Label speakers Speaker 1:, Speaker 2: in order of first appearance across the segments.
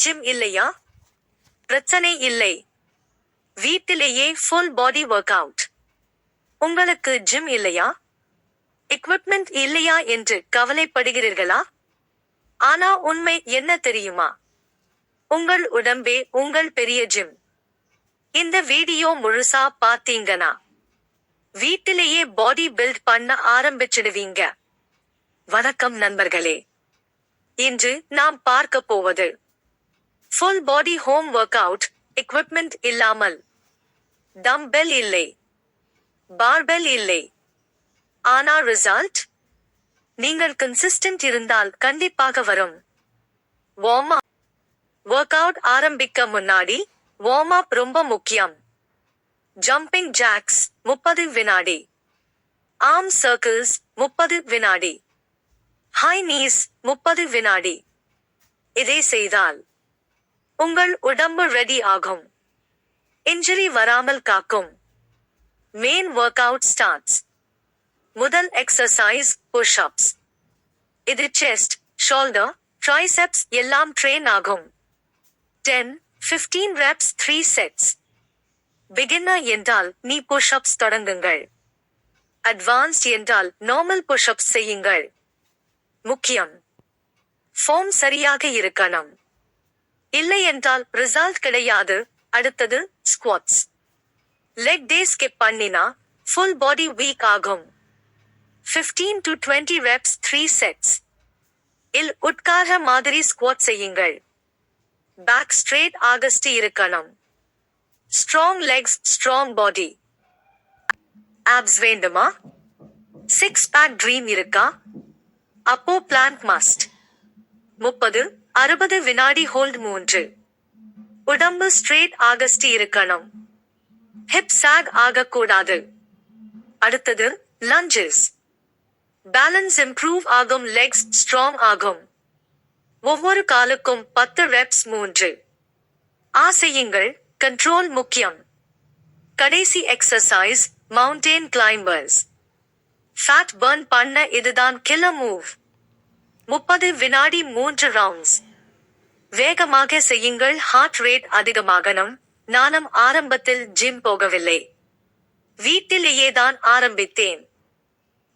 Speaker 1: Gym இல்லையா? பிரச்சனை இல்லை. வீட்டிலேயே ஃபுல் பாடி ஒர்க் அவுட். உங்களுக்கு ஜிம் இல்லையா? எக்விப்மெண்ட் இல்லையா என்று கவலைப்படுகிறீர்களா? ஆனா உண்மை என்ன தெரியுமா? உங்கள் உடம்பே உங்கள் பெரிய ஜிம். இந்த வீடியோ முழுசா பார்த்தீங்கன்னா வீட்டிலேயே பாடி பில்ட் பண்ண ஆரம்பிச்சிடுவீங்க. வணக்கம் நண்பர்களே. இன்று நாம் பார்க்க போவது full body home workout equipment இல்லாமல். டம்பெல் இல்லை, பார்பெல் இல்லை. ஆனா ரிசல்ட் நீங்கள் கன்சிஸ்டன்ட் இருந்தால் கண்டிப்பாக வரும். Warm up. ஒர்க் அவுட் ஆரம்பிக்க முன்னாடி வார்ம் அப் ரொம்ப முக்கியம். ஜம்பிங் ஜாக்ஸ் 30 வினாடி. ஆர்ம் சர்க்கிள்ஸ் 30 வினாடி. ஹை நீஸ் 30 வினாடி. இதை செய்தால் உங்கள் உடம்பு ரெடி ஆகும். இன்ஜுரி வராமல் காக்கும். Main work out starts. முதல் எக்ஸசைஸ் புஷ் அப்ஸ். இது செஸ்ட், ஷோல்டர், ட்ரைசெப்ஸ் எல்லாம் ட்ரெயின் ஆகும். 10-15 reps 3 sets. பிகினர் என்றால் நீ புஷ் அப்ஸ் தொடங்குங்கள். அட்வான்ஸ்ட் என்றால் நார்மல் புஷ் அப்ஸ் செய்யுங்கள். முக்கியம், ஃபார்ம் சரியாக இருக்கணும். இல்லை என்றால் ரிசல்ட் கிடையாது. அடுத்தது ஸ்குவாட்ஸ். லெக் டே ஸ்கிப் பண்ணினா ஃபுல் பாடி வீக் ஆகும். 15-20 reps 3 sets. இல் உட்கார மாதிரி ஸ்குவாட் செய்யுங்கள். பேக் ஸ்ட்ரெயிட் ஆகஸ்ட் இருக்கணும். Strong legs, strong body. Abs வேண்டுமா? 6 பேக் ட்ரீம் இருக்கா? அப்போ பிளாங்க் மஸ்ட். 30-60 வினாடி ஹோல்ட் 3. உடம்பு ஸ்ட்ரெயிட் ஆகஸ்ட் இருக்கணும். ஹிப் சாக் ஆகக்கூடாது. அடுத்தது லஞ்சஸ். பேலன்ஸ் இம்ப்ரூவ் ஆகும். லெக்ஸ் ஸ்ட்ராங் ஆகும். ஒவ்வொரு காலுக்கும் 10 reps 3. செய்யுங்கள். கண்ட்ரோல் முக்கியம். கடைசி exercise mountain climbers. Fat burn பண்ண இதுதான் கில்லர் மூவ். 30 வினாடி 3 ரவுண்ட்ஸ். வேகமாக செய்யுங்கள். ஹார்ட் ரேட் அதிகமாகணும். நானும் ஆரம்பத்தில் ஜிம் போகவில்லை. வீட்டிலேயே தான் ஆரம்பித்தேன்.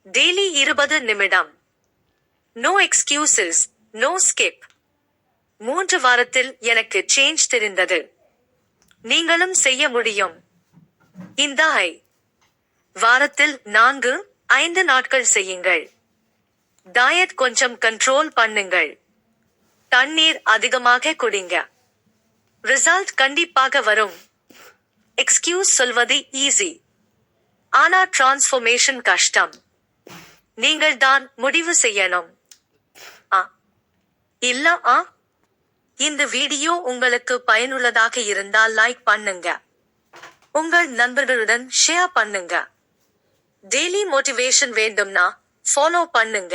Speaker 1: டெய்லி 20 நிமிடம். No excuses, no skip. 3 வாரத்தில் எனக்கு சேஞ்ச் தெரிந்தது. நீங்களும் செய்ய முடியும். இந்த வாரத்தில் 4-5 நாட்கள் செய்யுங்கள். டயட் கொஞ்சம் கண்ட்ரோல் பண்ணுங்கள். தண்ணீர் அதிகமாக குடிங்க. ரிசல்ட் கண்டிப்பாக வரும். எக்ஸ்கியூஸ் சொல்வது ஈஸி. ஆனா டிரான்ஸ்ஃபர்மேஷன் கஷ்டம். நீங்கள் தான் முடிவு செய்யணும். இல்ல இந்த வீடியோ உங்களுக்கு பயனுள்ளதாக இருந்தால் லைக் பண்ணுங்க. உங்கள் நண்பர்களுடன் ஷேர் பண்ணுங்க. டெய்லி மோட்டிவேஷன் வேண்டும்னா ஃபாலோ பண்ணுங்க.